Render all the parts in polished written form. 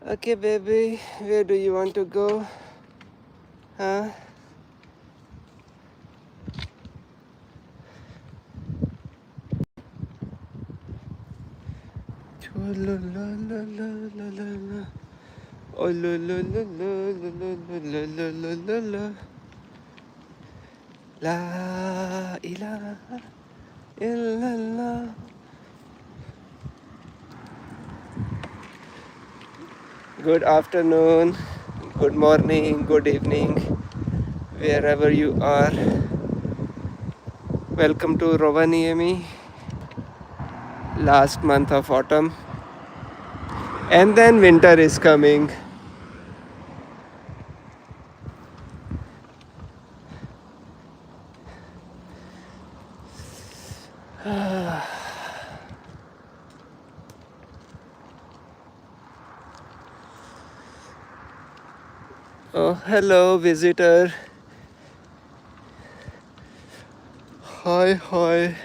Okay, baby, where do you want to go? Huh? Oh, la, la, la, la, la, la, la. Oh, la, la, la, la, la, la, la, la, la, la. La ilaha illallah. Good afternoon, good morning, good evening, wherever you are. Welcome to Rovaniemi, last month of autumn. And then winter is coming. Oh, hello, visitor. Hi, hi.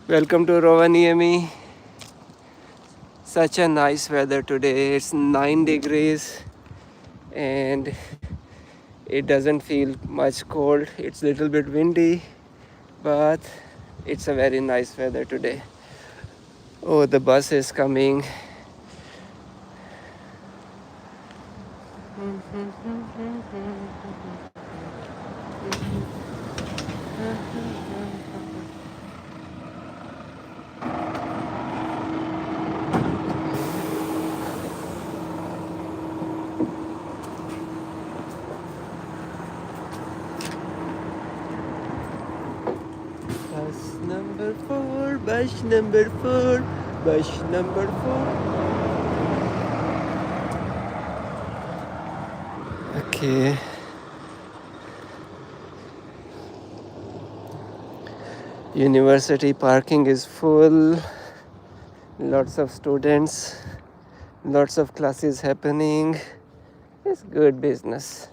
Welcome to Rovaniemi. Such a nice weather today. It's 9 degrees and it doesn't feel much cold. It's a little bit windy, but it's a very nice weather today. Oh, the bus is coming. Bus number 4, bus number 4, bus number 4. Okay. University parking is full. Lots of students. Lots of classes happening. It's good business.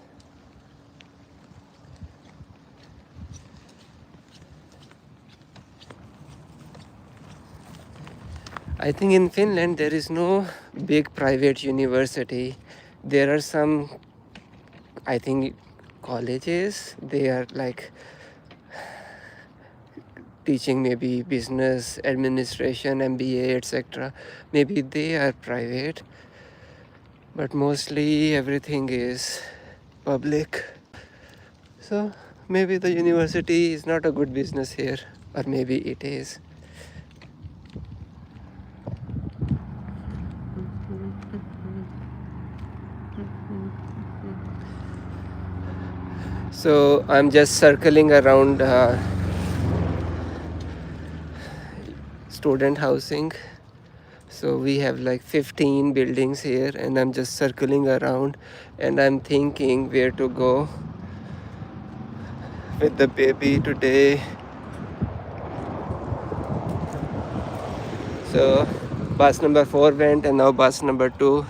I think in Finland there is no big private university. There are some, I think, colleges. They are like teaching maybe business, administration, MBA, etc. Maybe they are private, but mostly everything is public. So maybe the university is not a good business here, or maybe it is. So I'm just circling around student housing. So we have like 15 buildings here, and I'm just circling around, and I'm thinking where to go with the baby today. So bus number 4 went, and now bus number 2.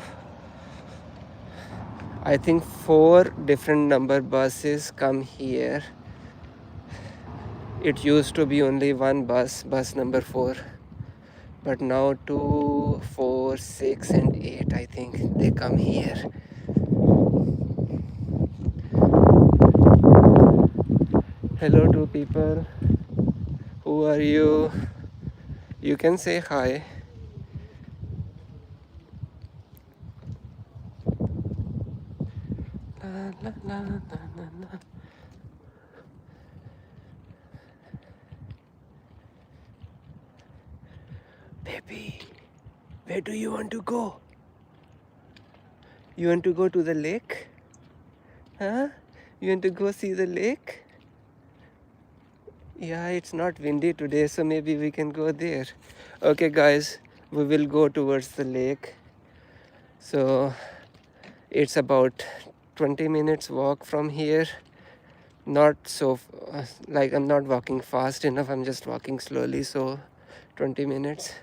I think 4 different number buses come here. It used to be only one bus, bus number 4. But now 2, 4, 6 and 8, I think they come here. Hello to people. Who are you? You can say hi. La, la, la, la, la, la. Baby, where do you want to go? You want to go to the lake? Huh? You want to go see the lake? Yeah, it's not windy today, so maybe we can go there. Okay, guys, we will go towards the lake. So it's about 20 minutes walk from here. Not so, like I'm not walking fast enough, I'm just walking slowly, so 20 minutes.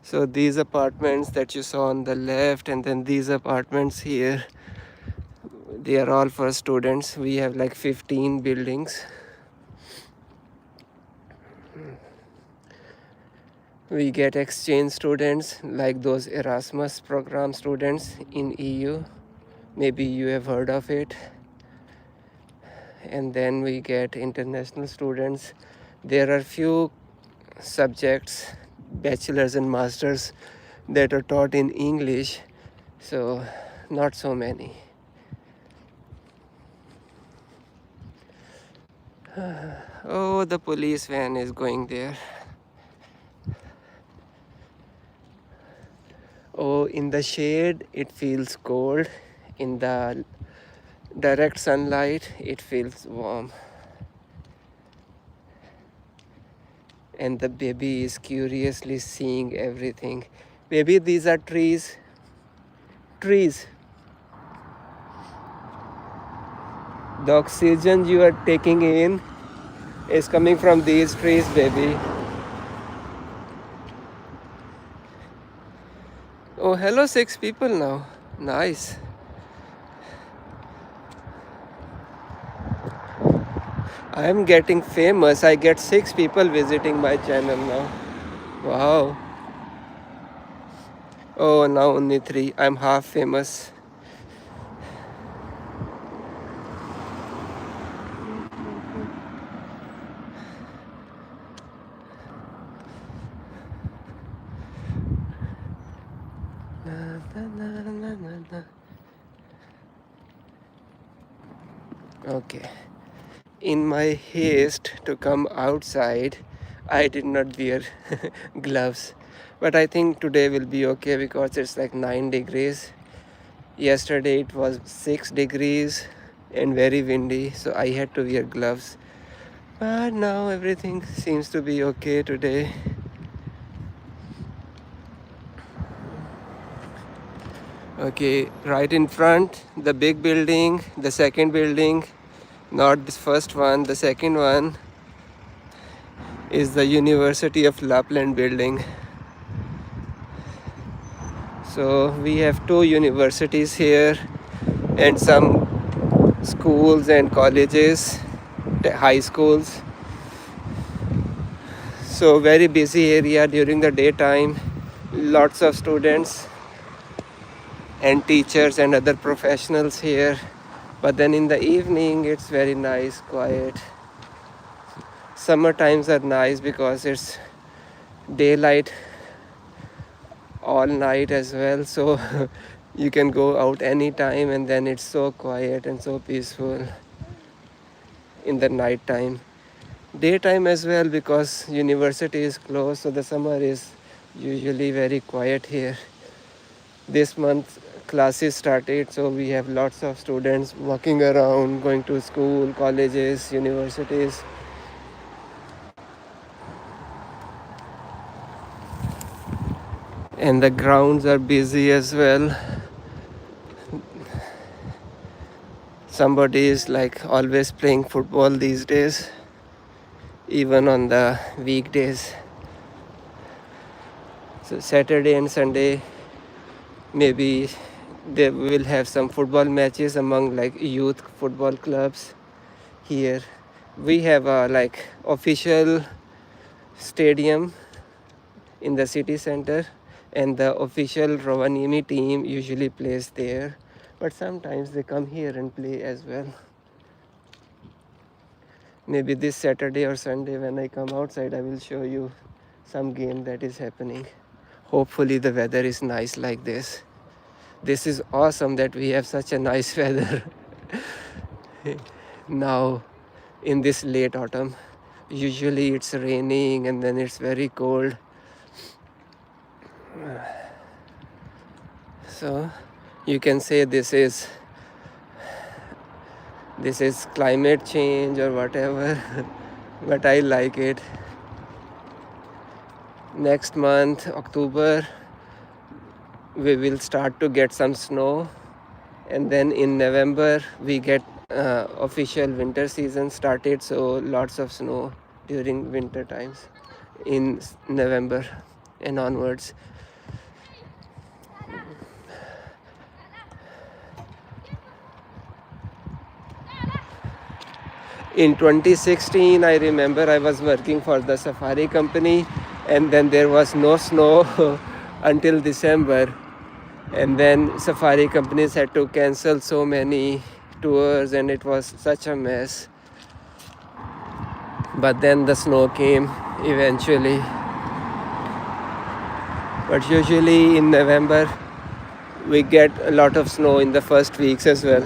So these apartments that you saw on the left, and then these apartments here, they are all for students. We have like 15 buildings. We get exchange students like those Erasmus program students in EU. Maybe you have heard of it. And then we get international students. There are few subjects, bachelors and masters, that are taught in English, so not so many. Oh, the police van is going there. Oh, in the shade it feels cold. In the direct sunlight it feels warm. And the baby is curiously seeing everything. Maybe these are trees. Trees. The oxygen you are taking in is coming from these trees, baby. Oh, hello, 6 people now. Nice. I am getting famous. I get 6 people visiting my channel now. Wow. Oh, now only 3. I'm half famous. Okay. In my haste to come outside, I did not wear gloves. But I think today will be okay because it's like 9 degrees. Yesterday it was 6 degrees and very windy, so I had to wear gloves. But now everything seems to be okay today. Okay, right in front, the big building, the second building, not this first one, the second one is the University of Lapland building. So we have 2 universities here and some schools and colleges, high schools. So very busy area during the daytime, lots of students and teachers and other professionals here. But then in the evening it's very nice, quiet. Summer times are nice because it's daylight all night as well, so you can go out anytime, and then it's so quiet and so peaceful in the night time. Daytime as well because university is closed, so the summer is usually very quiet here. This month classes started, so we have lots of students walking around, going to school, colleges, universities. And the grounds are busy as well. Somebody is like always playing football these days, even on the weekdays. So Saturday and Sunday, maybe they will have some football matches among like youth football clubs here. We have a like official stadium in the city center, and the official Rovaniemi team usually plays there, but sometimes they come here and play as well. Maybe this Saturday or Sunday when I come outside, I will show you some game that is happening. Hopefully the weather is nice like this. This is awesome that we have such a nice weather now in this late autumn. Usually it's raining and then it's very cold. So you can say this is climate change or whatever, but I like it. Next month, October, we will start to get some snow, and then in November we get official winter season started, so lots of snow during winter times in November and onwards. In 2016, I remember I was working for the safari company, and then there was no snow until December, and then safari companies had to cancel so many tours, and it was such a mess. But then the snow came eventually. But usually in November we get a lot of snow in the first weeks as well.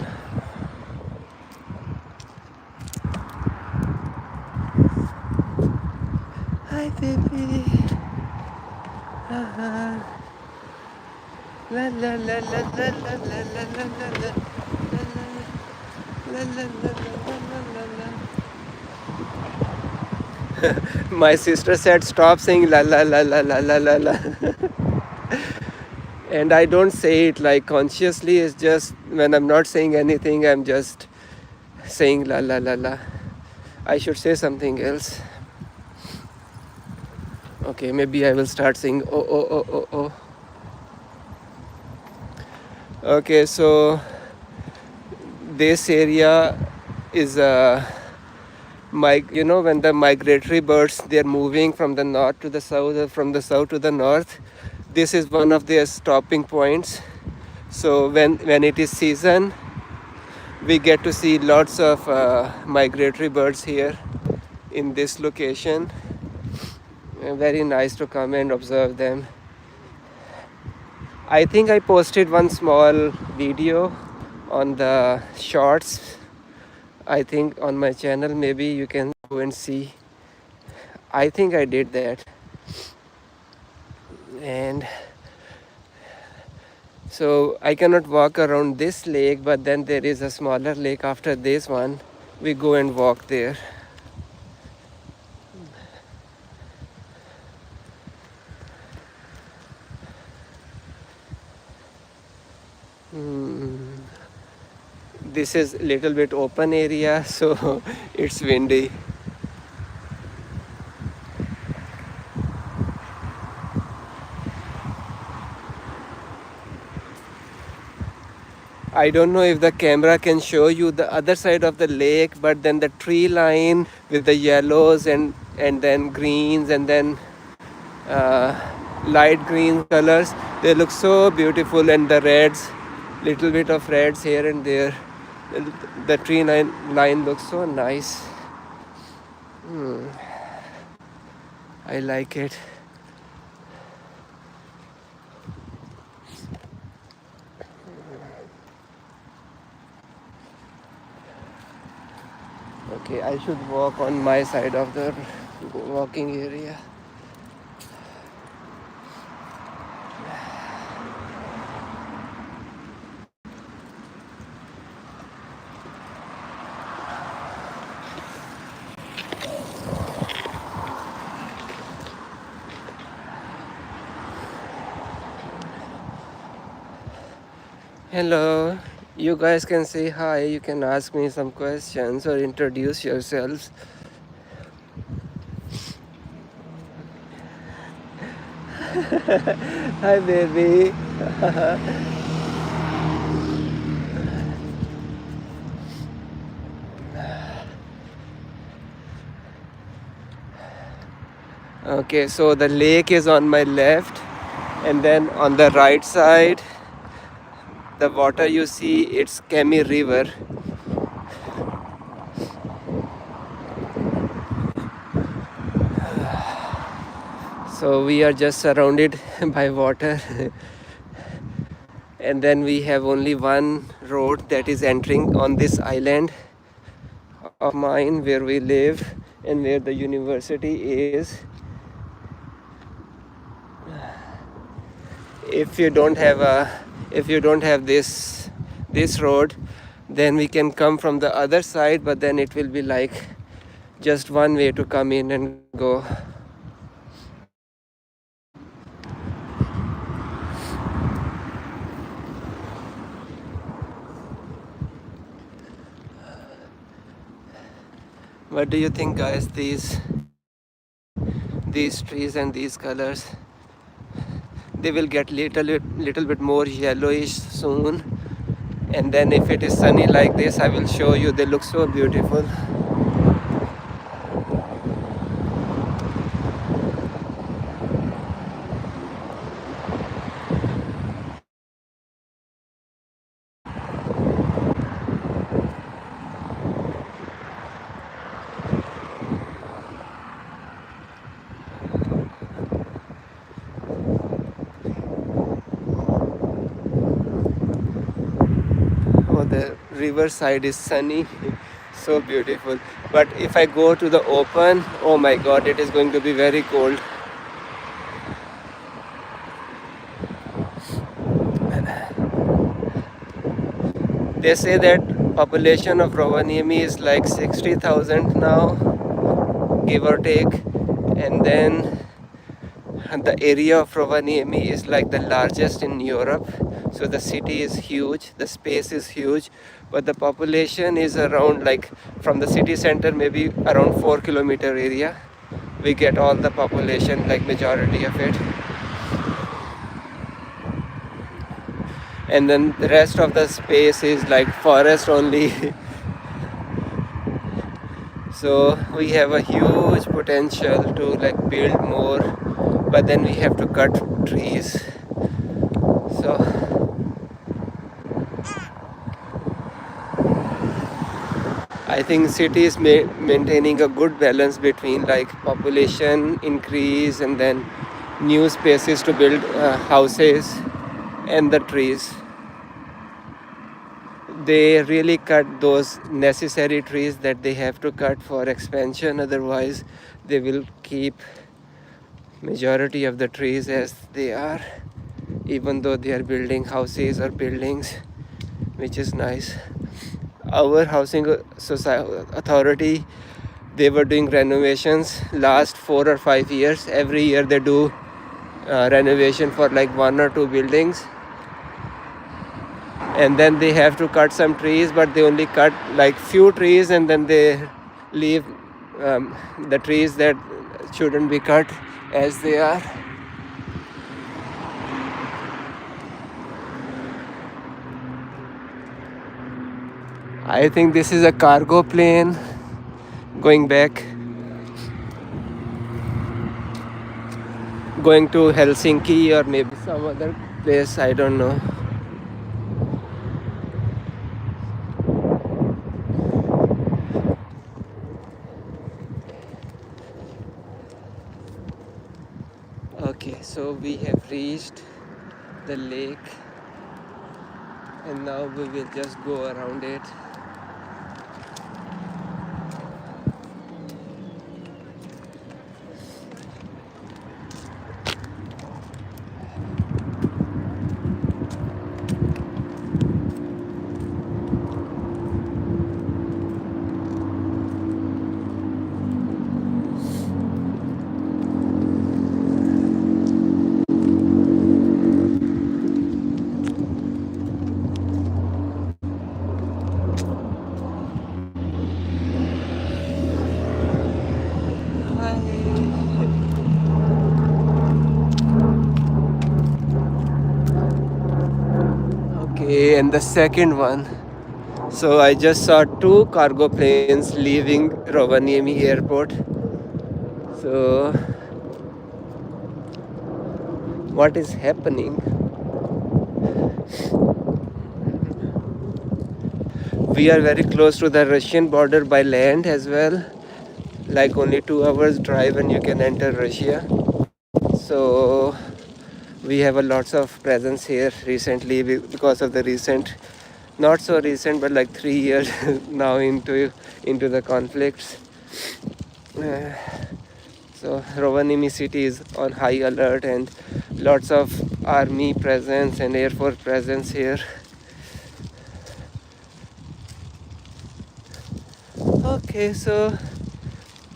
Hi baby. Uh-huh. La la la la la la la la la la la la la la la. My sister said stop saying la la la la la la la la. And I don't say it like consciously, it's just when I'm not saying anything, I'm just saying la la la la. I should say something else. Okay, maybe I will start saying oh oh oh oh oh. Okay, so this area is when the migratory birds, they're moving from the north to the south or from the south to the north, this is one of their stopping points. So when it is season, we get to see lots of migratory birds here in this location. Very nice to come and observe them. I think I posted one small video on the shorts, I think on my channel. Maybe you can go and see. I think I did that. And so I cannot walk around this lake, but then there is a smaller lake after this one. We go and walk there. This is a little bit open area, so it's windy. I don't know if the camera can show you the other side of the lake, but then the tree line with the yellows and then greens and then light green colors, they look so beautiful, and the reds, little bit of reds here and there. The tree line looks so nice. I like it. Okay, I should walk on my side of the walking area. Hello, you guys can say hi, you can ask me some questions or introduce yourselves. Hi baby. Okay, so the lake is on my left, and then on the right side, the water you see, it's Kemi River. So we are just surrounded by water. And then we have only one road that is entering on this island of mine where we live and where the university is. If you don't have this road, then we can come from the other side, but then it will be like just one way to come in and go. What do you think, guys? These trees and these colors, they will get little bit more yellowish soon, and then if it is sunny like this, I will show you, they look so beautiful. riverside is sunny. So beautiful. But if I go to the open, oh my god, it is going to be very cold. They say that population of Rovaniemi is like 60,000 now, give or take. And then the area of Rovaniemi is like the largest in Europe. So the city is huge, the space is huge, but the population is around, like, from the city center maybe around 4 kilometer area. We get all the population, like majority of it. And then the rest of the space is like forest only. So we have a huge potential to like build more, but then we have to cut trees. So I think city is maintaining a good balance between like population increase and then new spaces to build houses and the trees. They really cut those necessary trees that they have to cut for expansion, otherwise they will keep majority of the trees as they are, even though they are building houses or buildings, which is nice. Our housing authority, they were doing renovations last 4 or 5 years. Every year they do renovation for like 1 or 2 buildings, and then they have to cut some trees, but they only cut like few trees and then they leave the trees that shouldn't be cut as they are. I think this is a cargo plane going back, going to Helsinki or maybe some other place, I don't know. Okay, so we have reached the lake and now we will just go around it. Okay, and the second one. So I just saw 2 cargo planes leaving Rovaniemi airport. So what is happening? We are very close to the Russian border by land as well. Like only 2 hours drive and you can enter Russia. So we have a lots of presence here recently because of the recent, not so recent, but like 3 years now into the conflicts. So Rovaniemi city is on high alert and lots of army presence and air force presence here. Okay, so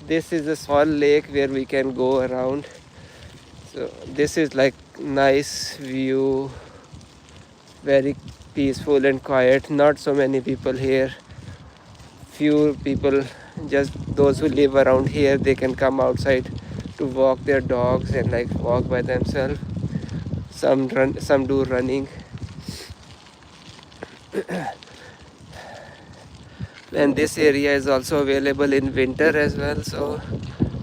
this is a small lake where we can go around. So this is like nice view, very peaceful and quiet. Not so many people here. Few people, just those who live around here, they can come outside to walk their dogs and like walk by themselves. Some run, some do running. And this area is also available in winter as well, so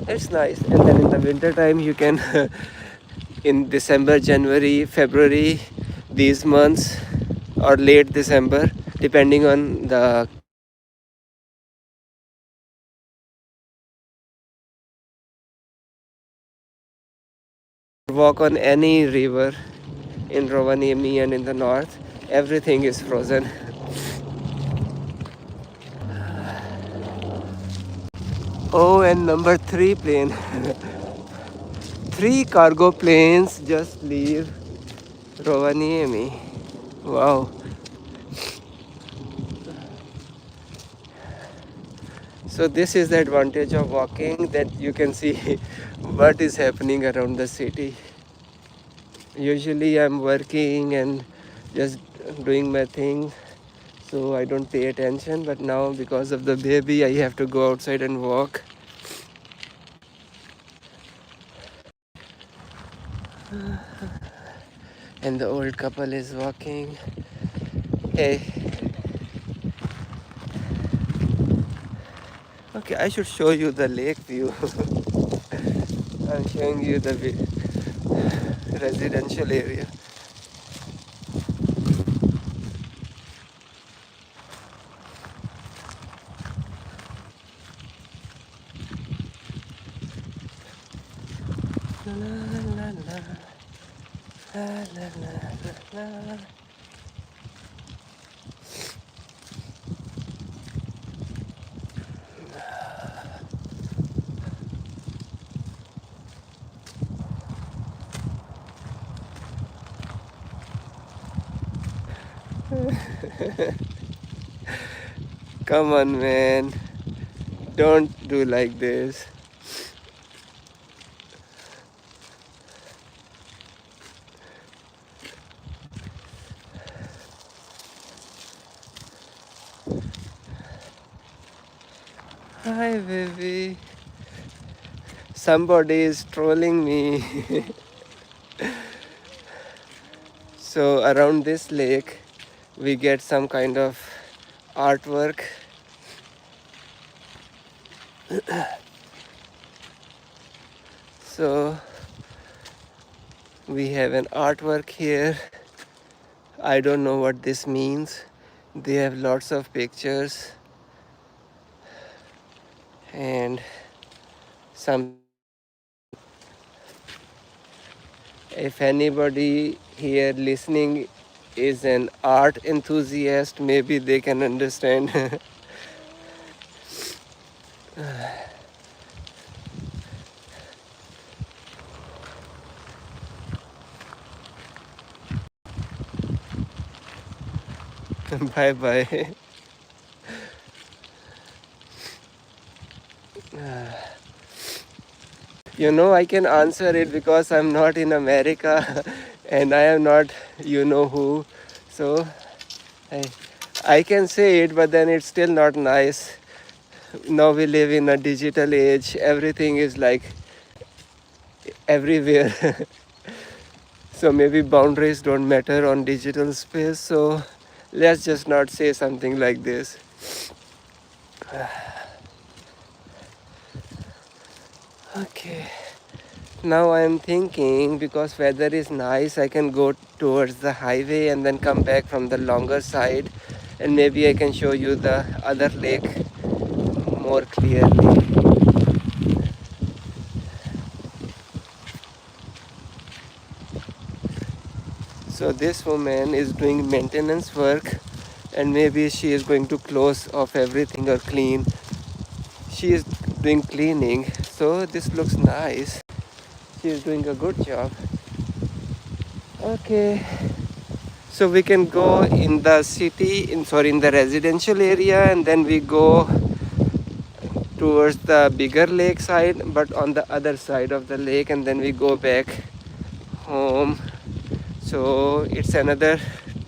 it's nice. And then in the winter time you can in December, January, February, these months, or late December, depending on the walk on any river in Rovaniemi and in the north, everything is frozen. Oh, and number three plane. Three cargo planes just leave Rovaniemi. Wow. So this is the advantage of walking, that you can see what is happening around the city. Usually I'm working and just doing my thing, so I don't pay attention, but now because of the baby I have to go outside and walk. And the old couple is walking. Hey. Okay, I should show you the lake view. I'm showing you the residential area. La, la, la, la, la, la, la, la. Come on, man. Don't do like this. Hi, baby. Somebody is trolling me. So, around this lake, we get some kind of artwork. So, we have an artwork here. I don't know what this means. They have lots of pictures and some. If anybody here listening is an art enthusiast, maybe they can understand. Bye bye. You know, I can answer it because I'm not in America and I am not you know who. So I, I can say it, but then it's still not nice. Now we live in a digital age, everything is like everywhere. So maybe boundaries don't matter on digital space. So let's just not say something like this. Okay. Now I am thinking, because weather is nice, I can go towards the highway and then come back from the longer side, and maybe I can show you the other lake more clearly. So this woman is doing maintenance work, and maybe she is going to close off everything or clean. She is doing cleaning, so this looks nice. She is doing a good job. Okay, so we can go in the city, in the residential area, and then we go towards the bigger lake side, but on the other side of the lake, and then we go back home. So it's another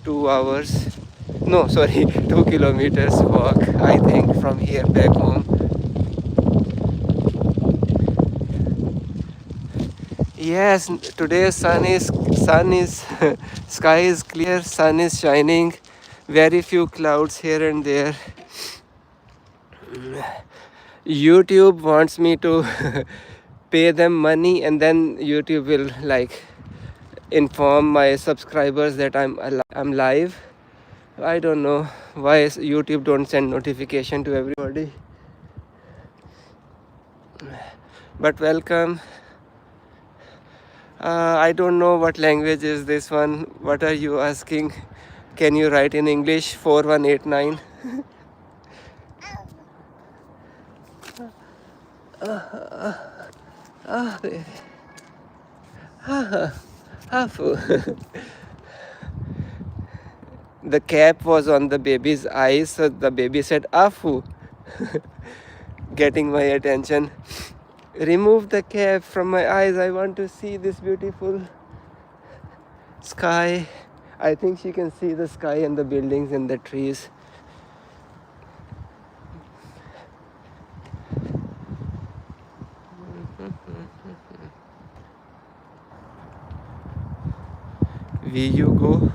2 hours, no sorry, 2 kilometers walk, I think, from here back home. Yes, today sun is sky is clear, sun is shining, very few clouds here and there. YouTube wants me to pay them money, and then YouTube will like inform my subscribers that I'm live. I don't know why YouTube don't send notification to everybody. But welcome. I don't know what language is this one. What are you asking? Can you write in English? 4189. Ah, baby. Afu. The cap was on the baby's eyes, so the baby said, Afu, getting my attention. Remove the cap from my eyes. I want to see this beautiful sky. I think she can see the sky and the buildings and the trees. Where you go?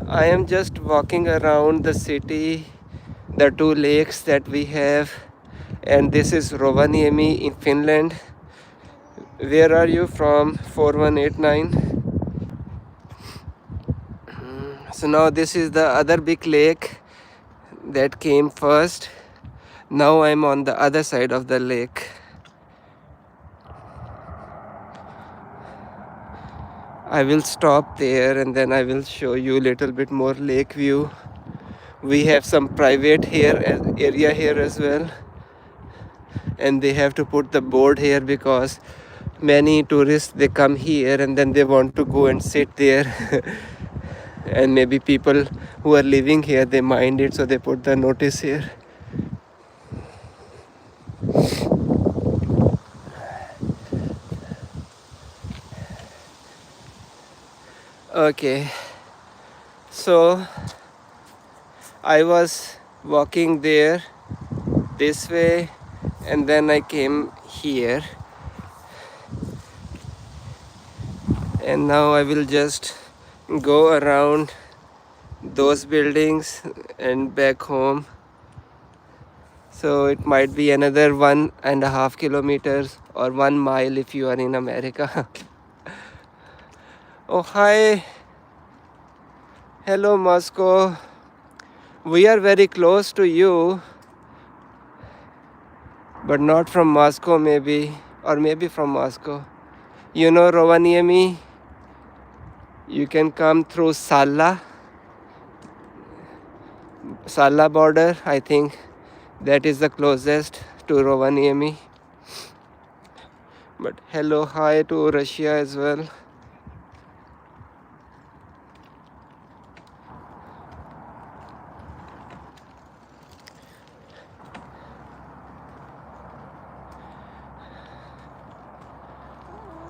I am just walking around the city, the two lakes that we have, and this is Rovaniemi in Finland. Where are you from? 4189. So now this is the other big lake that came first. Now I'm on the other side of the lake. I will stop there and then I will show you a little bit more lake view. We have some private area here as well, and they have to put the board here because many tourists, they come here and then they want to go and sit there and maybe people who are living here, they mind it, so they put the notice here. Okay, so I was walking there this way and then I came here, and now I will just go around those buildings and back home. So it might be another 1.5 kilometers or 1 mile if you are in America. Oh, hi. Hello, Moscow. We are very close to you, but not from Moscow maybe, or maybe from Moscow. You know Rovaniemi? You can come through Salla border. I think that is the closest to Rovaniemi. But hello, hi to Russia as well.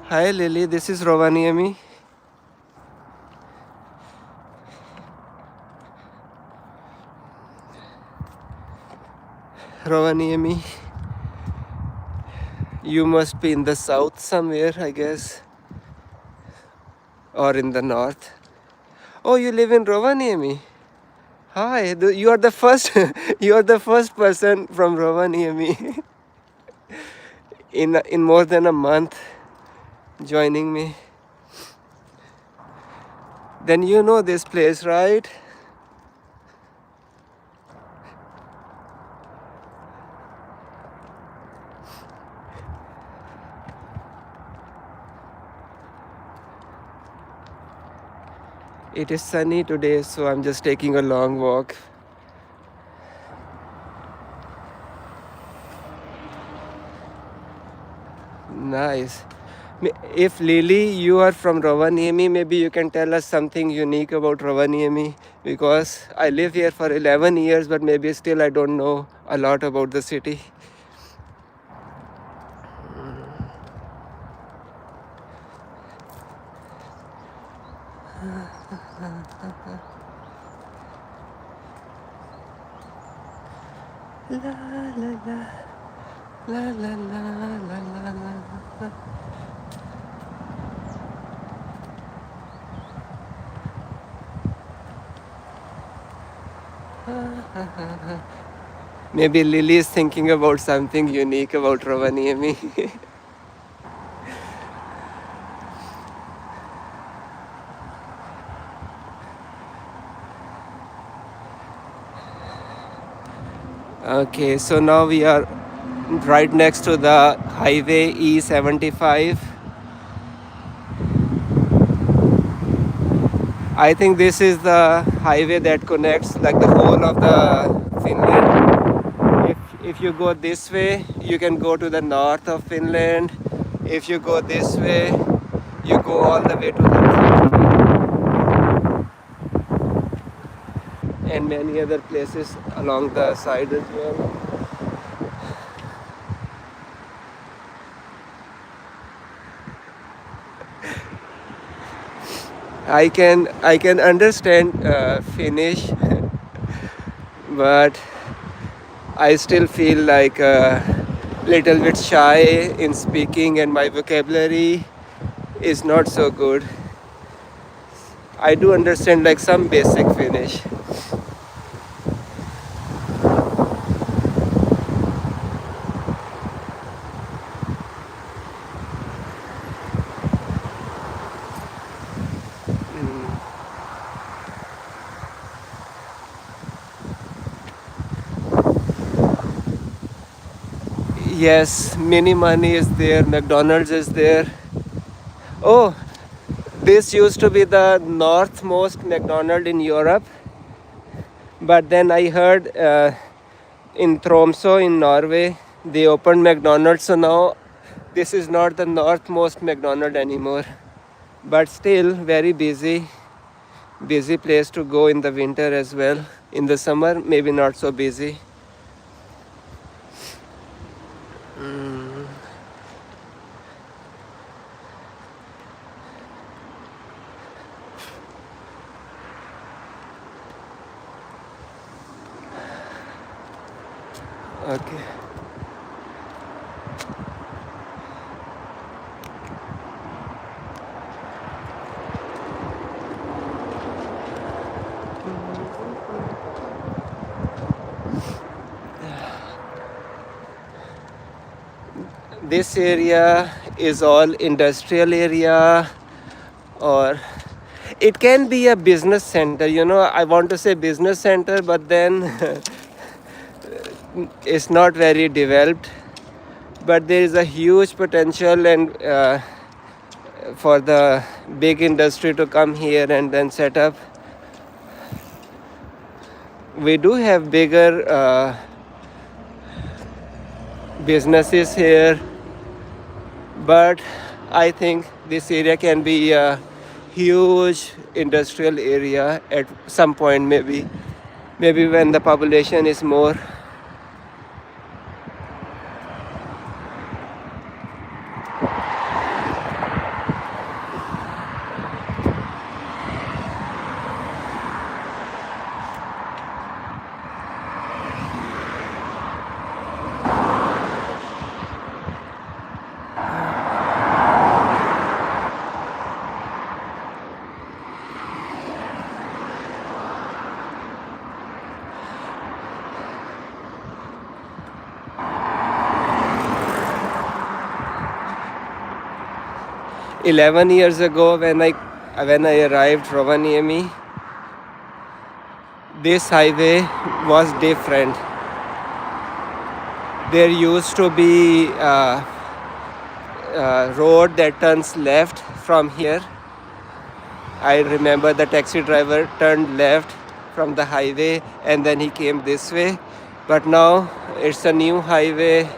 Hi Lily, this is Rovaniemi. Rovaniemi. You must be in the south somewhere, I guess, or in the north. Oh, you live in Rovaniemi. Hi, you are the first. You are the first person from Rovaniemi in more than a month joining me. Then you know this place, right? It is sunny today, so I'm just taking a long walk. Nice. If Lily, you are from Rovaniemi, maybe you can tell us something unique about Rovaniemi, because I live here for 11 years, but maybe still I don't know a lot about the city. La la la la la la la la la. Maybe Lily is thinking about something unique about Rovaniemi. Okay, so now we are right next to the highway E75. I think this is the highway that connects like the whole of the Finland. If If you go this way, you can go to the north of Finland. If you go this way, you go all the way to the and many other places along the side as well. I can understand Finnish, but I still feel like a little bit shy in speaking, and my vocabulary is not so good. I do understand like some basic Finnish. Yes, Mini Money is there, McDonald's is there. Oh, this used to be the northmost McDonald's in Europe, but then I heard in Tromsø in Norway they opened McDonald's, so now this is not the northmost McDonald's anymore. But still very busy place to go in the winter as well. In the summer, maybe not so busy. Okay. This area is all industrial area, or it can be a business center. I want to say business center, but then it's not very developed. But there is a huge potential and for the big industry to come here and then set up. We do have bigger businesses here, but I think this area can be a huge industrial area at some point, maybe when the population is more. 11 years ago when I arrived Rovaniemi, this highway was different. There used to be a road that turns left from here. I remember the taxi driver turned left from the highway and then he came this way. But now it's a new highway.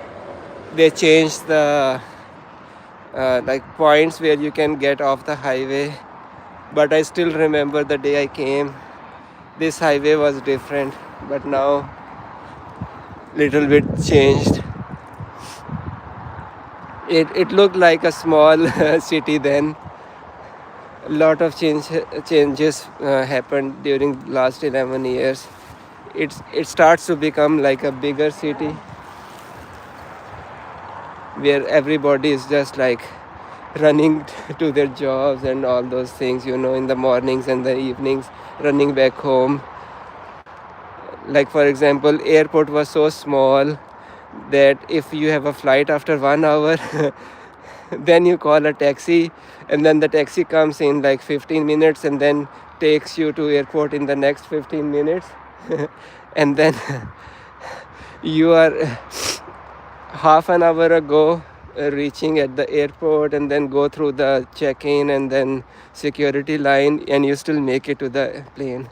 They changed the like points where you can get off the highway. But I still remember the day I came. This highway was different, but now little bit changed. It looked like a small city then. A lot of changes happened during last 11 years. It starts to become like a bigger city where everybody is just like running to their jobs and all those things, in the mornings and the evenings, running back home. Like for example, airport was so small that if you have a flight after 1 hour, then you call a taxi, and then the taxi comes in like 15 minutes and then takes you to airport in the next 15 minutes. And then you are half an hour ago reaching at the airport and then go through the check-in and then security line, and you still make it to the plane.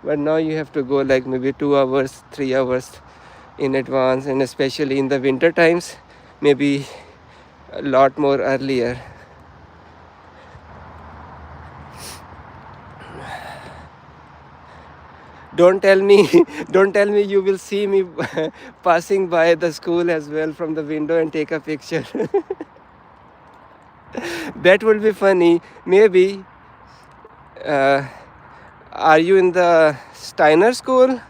But now you have to go like maybe 2 hours, 3 hours in advance, and especially in the winter times, maybe a lot more earlier. Don't tell me, don't tell me you will see me passing by the school as well from the window and take a picture. That would be funny. Maybe. Uh, are you in the Steiner school?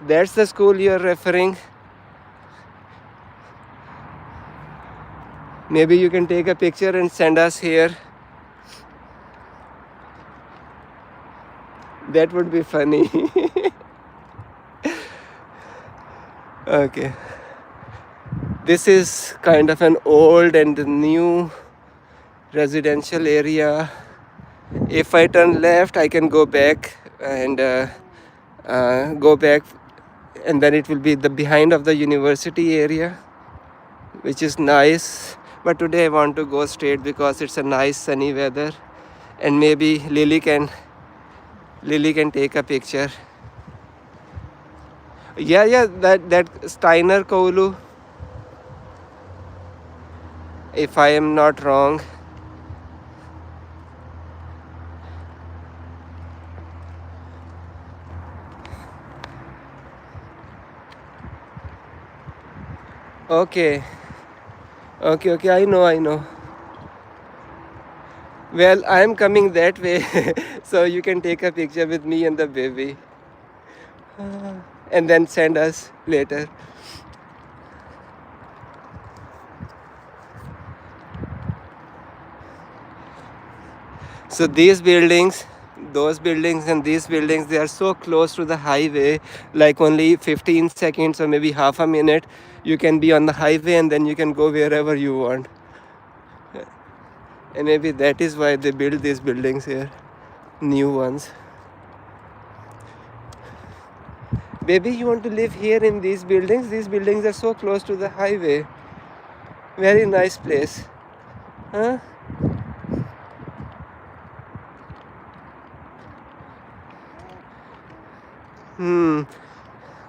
That's the school you're referring. Maybe you can take a picture and send us here. That would be funny. Okay. This is kind of an old and new residential area. If I turn left, I can go back and go back, and then it will be the behind of the university area, which is nice. But today I want to go straight because it's a nice sunny weather, and maybe Lily can take a picture. Yeah, that Steiner Koulu, if I am not wrong. Okay, okay, I know. Well, I am coming that way, so you can take a picture with me and the baby, and then send us later. So these buildings, those buildings and these buildings, they are so close to the highway, like only 15 seconds or maybe half a minute. You can be on the highway and then you can go wherever you want. And maybe that is why they build these buildings here, new ones. Baby, you want to live here in these buildings? These buildings are so close to the highway. Very nice place. Huh?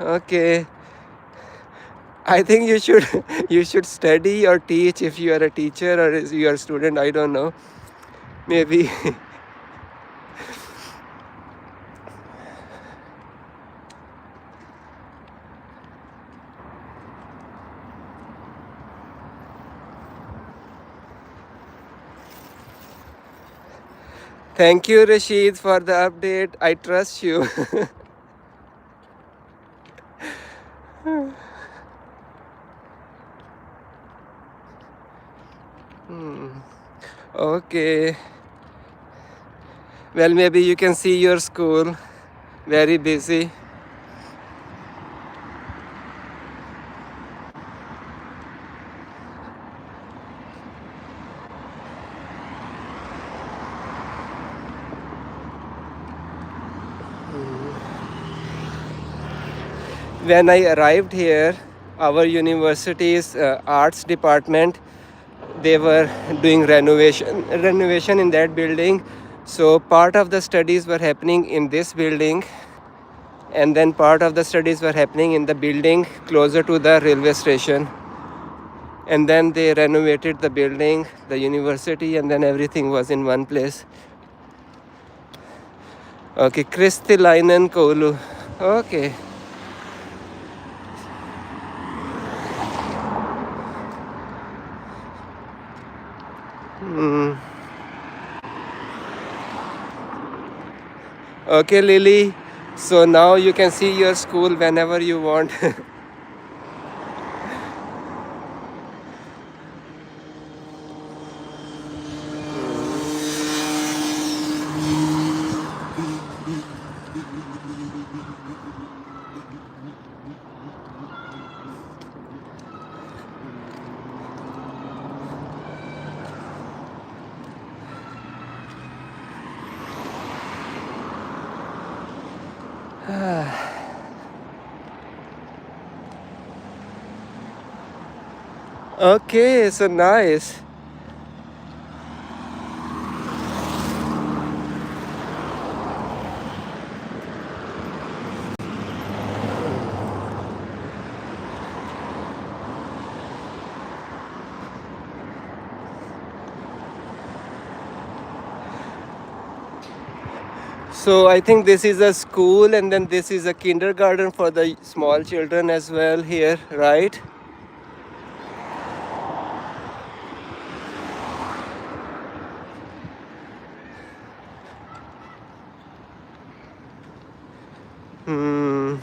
Okay. I think you should you should study or teach if you are a teacher or if you are a student. I don't know. Maybe. Thank you, Rashid, for the update. I trust you. Okay. Well, maybe you can see your school. Very busy. When I arrived here, our university's arts department, they were doing renovation in that building. So part of the studies were happening in this building, and then part of the studies were happening in the building closer to the railway station. And then they renovated the building, the university, and then everything was in one place. Okay, Kristilainen Koulu. Okay. Okay, Lily. So now you can see your school whenever you want. Okay, so nice. So I think this is a school, and then this is a kindergarten for the small children as well here, right? Hmm.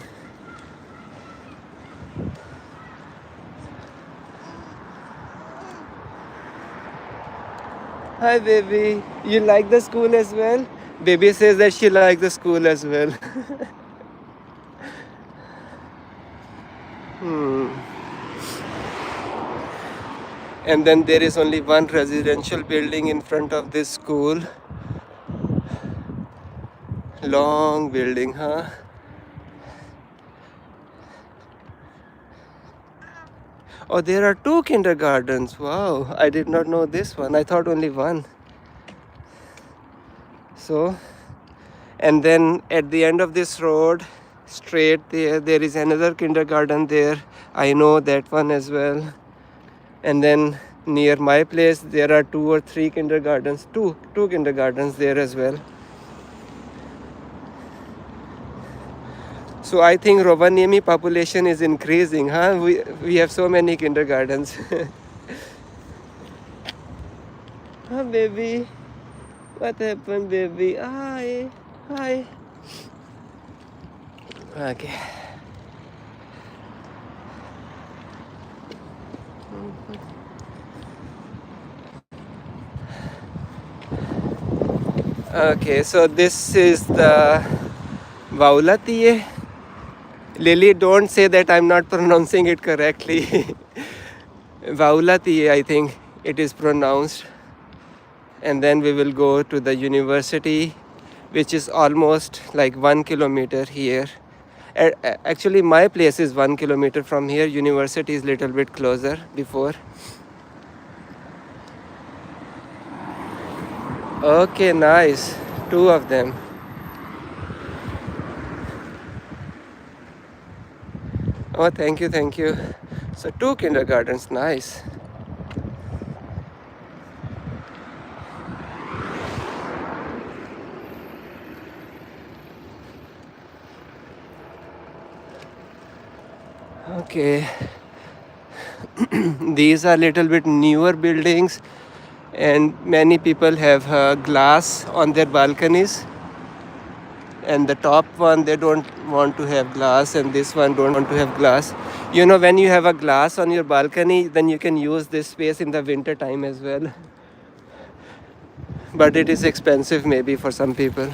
Hi, baby. You like the school as well? Baby says that she likes the school as well. Hmm. And then there is only one residential building in front of this school. Long building, huh? Oh, there are two kindergartens. Wow, I did not know this one. I thought only one. So, and then at the end of this road, straight there is another kindergarten there. I know that one as well. And then near my place, there are two or three kindergartens, two kindergartens there as well. So I think Rovaniemi population is increasing, huh? We have so many kindergartens. Oh, baby. What happened, baby? Hi. Hi. Okay. Okay, so this is the Vaulatiye. Lily, don't say that I'm not pronouncing it correctly. Vaulatiye, I think it is pronounced. And then we will go to the university, which is almost like 1 kilometer here. Actually, my place is 1 kilometer from here. University is little bit closer before. Okay, nice. Two of them. Oh, thank you, thank you. So two kindergartens, nice. Okay. These are little bit newer buildings, and many people have glass on their balconies. And the top one, they don't want to have glass, and this one don't want to have glass. You know, when you have a glass on your balcony, then you can use this space in the winter time as well. But it is expensive maybe for some people.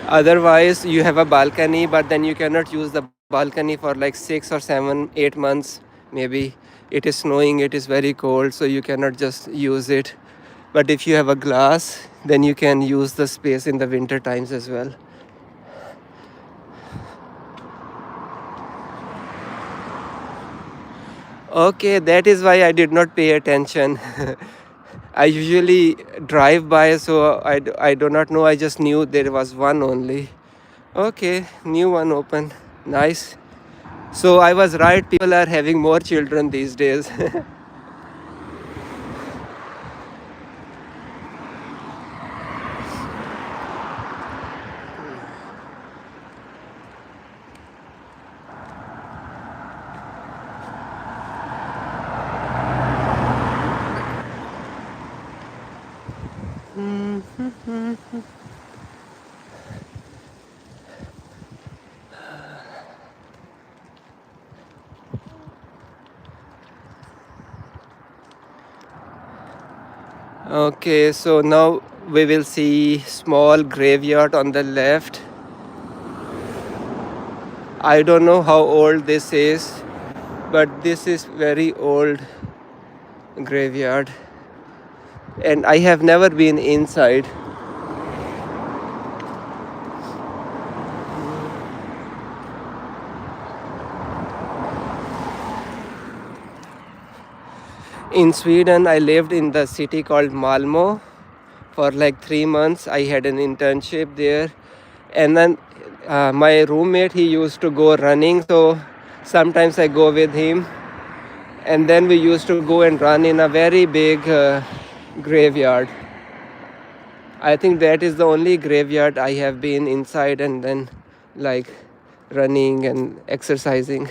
Otherwise, you have a balcony, but then you cannot use the balcony for like 6 or 7, 8 months. Maybe it is snowing, it is very cold, so you cannot just use it. But if you have a glass, then you can use the space in the winter times as well. Okay, that is why I did not pay attention. I usually drive by, so I do not know. I just knew there was one only. Okay, new one open. Nice. So I was right, people are having more children these days. Okay, so now we will see small graveyard on the left. I don't know how old this is, but this is very old graveyard, and I have never been inside. In Sweden, I lived in the city called Malmo for like 3 months. I had an internship there, and then my roommate, he used to go running, so sometimes I go with him, and then we used to go and run in a very big graveyard. I think that is the only graveyard I have been inside and then like running and exercising.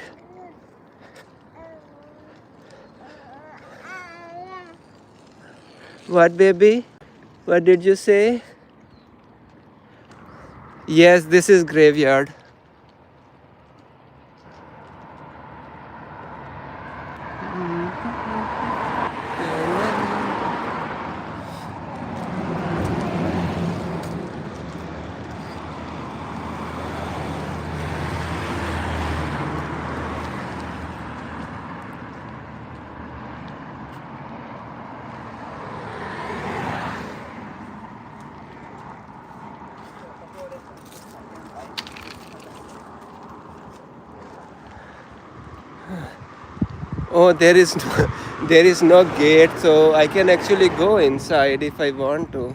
What, baby? What did you say? Yes, this is graveyard. Oh, there is no gate, so I can actually go inside if I want to.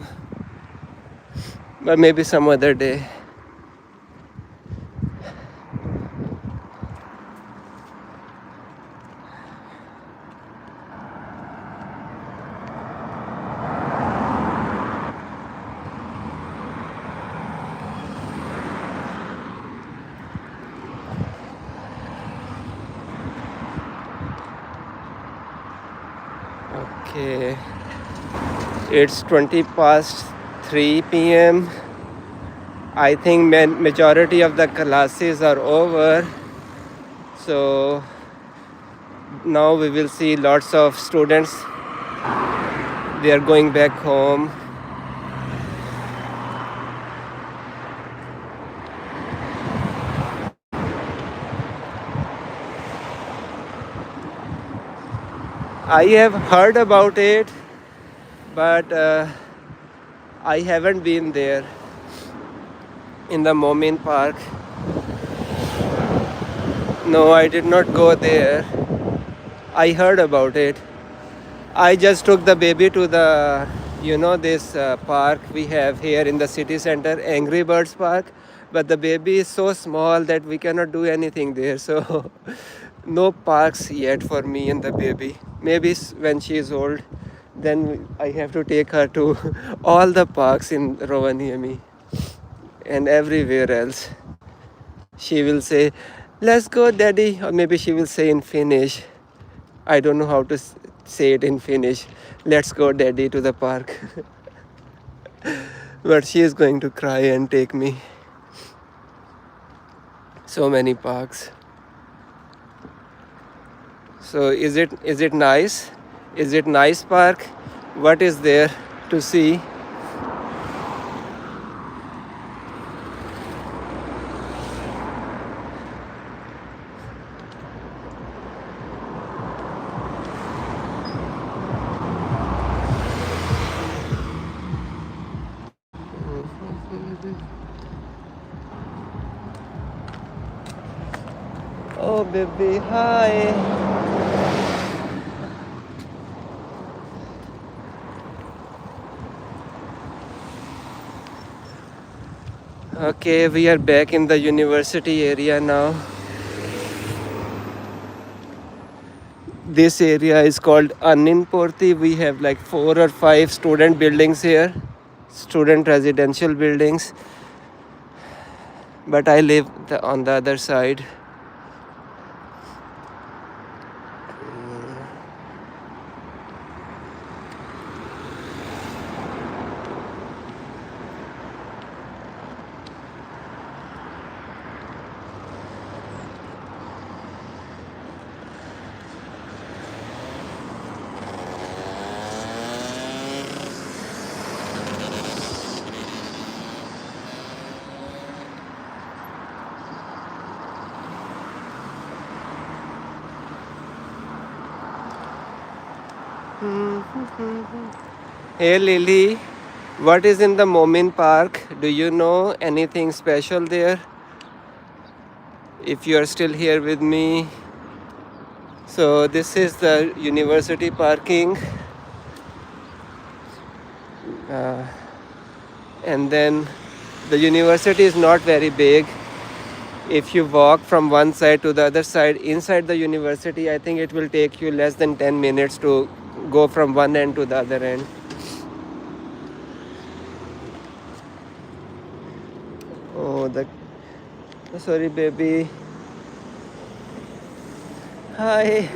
But maybe some other day. Okay. It's 20 past 3 p.m. I think majority of the classes are over. So now we will see lots of students. They are going back home. I have heard about it, but I haven't been there in the Momin Park. No, I did not go there. I heard about it. I just took the baby to the, this park we have here in the city center, Angry Birds Park. But the baby is so small that we cannot do anything there. So no parks yet for me and the baby. Maybe when she is old, then I have to take her to all the parks in Rovaniemi and everywhere else. She will say, "Let's go, daddy," or maybe she will say in Finnish. I don't know how to say it in Finnish. "Let's go, daddy, to the park." But she is going to cry and take me. So many parks. So is it nice? Is it nice park? What is there to see? Oh baby, hi. Okay, we are back in the university area now. This area is called Anninporti. We have like 4 or 5 student buildings here, student residential buildings. But I live on the other side. Hey Lily, what is in the Momin Park? Do you know anything special there? If you are still here with me. So this is the university parking. And then the university is not very big. If you walk from one side to the other side inside the university, I think it will take you less than 10 minutes to go from one end to the other end. Oh, sorry, baby. Hi.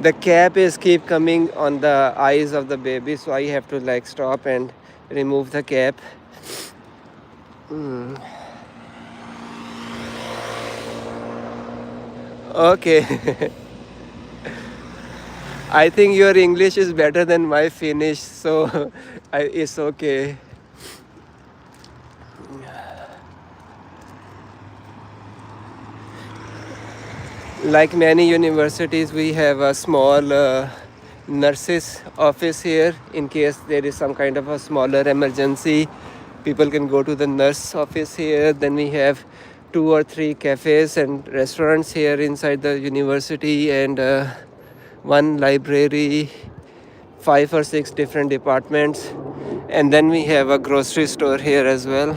The cap is keep coming on the eyes of the baby, so I have to like stop and remove the cap. Okay. I think your English is better than my Finnish, so it's okay. Like many universities, we have a small nurses office here in case there is some kind of a smaller emergency. People can go to the nurse office here. Then we have 2 or 3 cafes and restaurants here inside the university, and one library, 5 or 6 different departments, and then we have a grocery store here as well.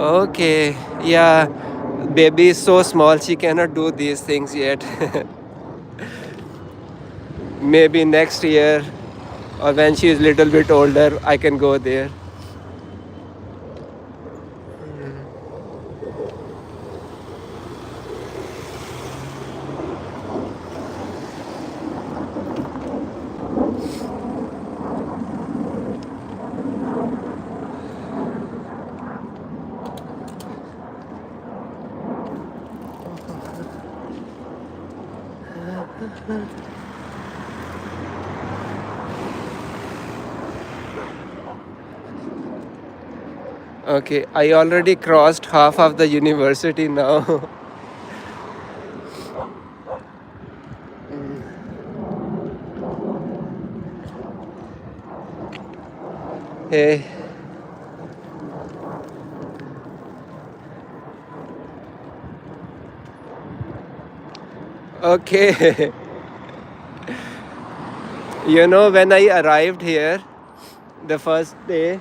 Okay, yeah, baby is so small, she cannot do these things yet. Maybe next year or when she is little bit older, I can go there. Okay, I already crossed half of the university now. Hey, okay. When I arrived here the first day,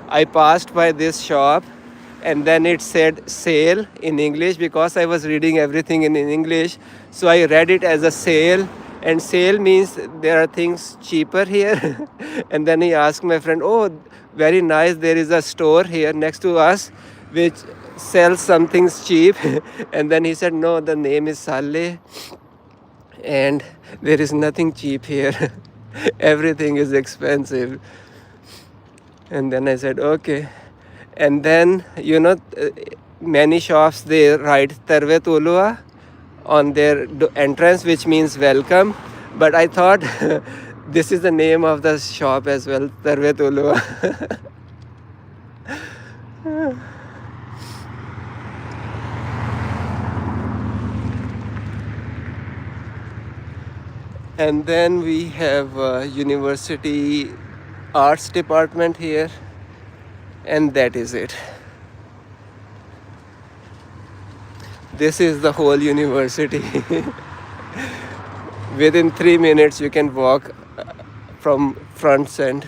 I passed by this shop and then it said sale in English because I was reading everything in English. So I read it as a sale, and sale means there are things cheaper here. And then he asked my friend, "Oh, very nice, there is a store here next to us which sells some things cheap." And then he said, "No, the name is Saleh and there is nothing cheap here. Everything is expensive." And then I said, okay. And then, many shops, they write Tarve Tulua on their entrance, which means welcome. But I thought this is the name of the shop as well, Tarve Tulua. And then we have university arts department here, and that is it. This is the whole university. Within 3 minutes you can walk from front side.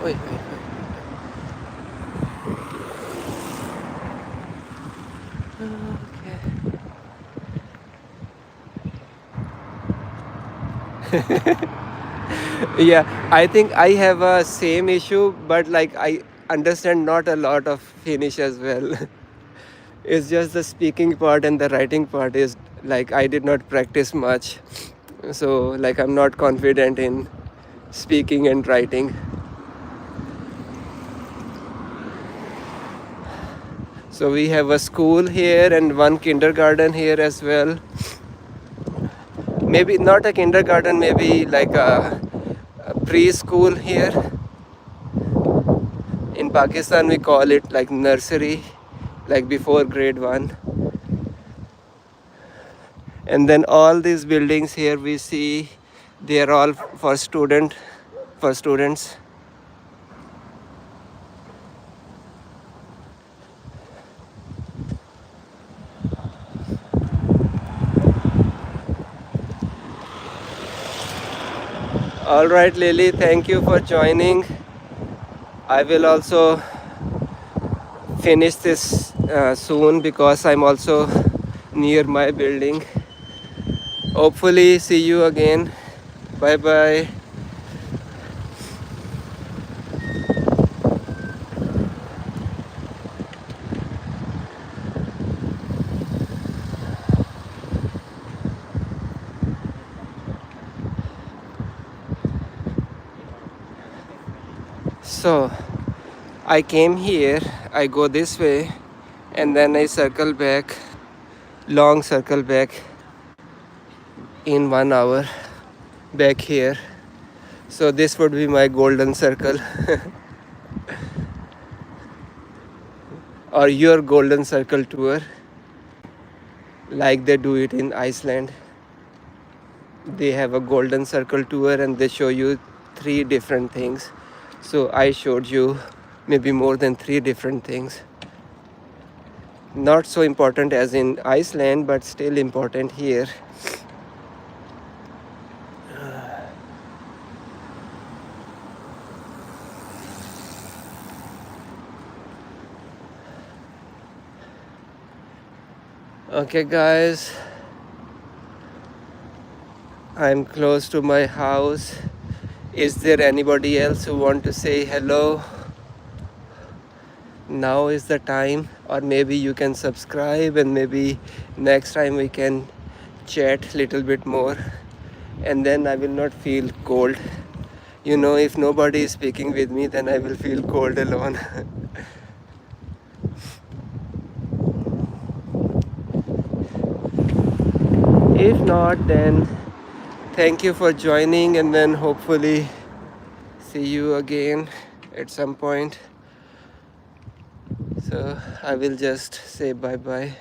Wait, wait, wait. Okay. Yeah, I think I have a same issue, but like I understand not a lot of Finnish as well. It's just the speaking part and the writing part is like I did not practice much. So like I'm not confident in speaking and writing. So we have a school here and one kindergarten here as well. Maybe not a kindergarten, maybe like a preschool here. In Pakistan we call it like nursery, like before grade 1. And then all these buildings here we see, they are all for students. All right, Lily, thank you for joining. I will also finish this soon because I'm also near my building. Hopefully, see you again. Bye bye. So, I came here, I go this way, and then I circle back, long circle back in 1 hour back here. So, this would be my golden circle or your golden circle tour, like they do it in Iceland. They have a golden circle tour and they show you 3 different things. So, I showed you maybe more than 3 different things. Not so important as in Iceland, but still important here. Okay, guys, I'm close to my house. Is there anybody else who want to say hello? Now is the time, or maybe you can subscribe and maybe next time we can chat little bit more, and then I will not feel cold. You know, if nobody is speaking with me, then I will feel cold alone. If not, then thank you for joining, and then hopefully see you again at some point. So I will just say bye bye.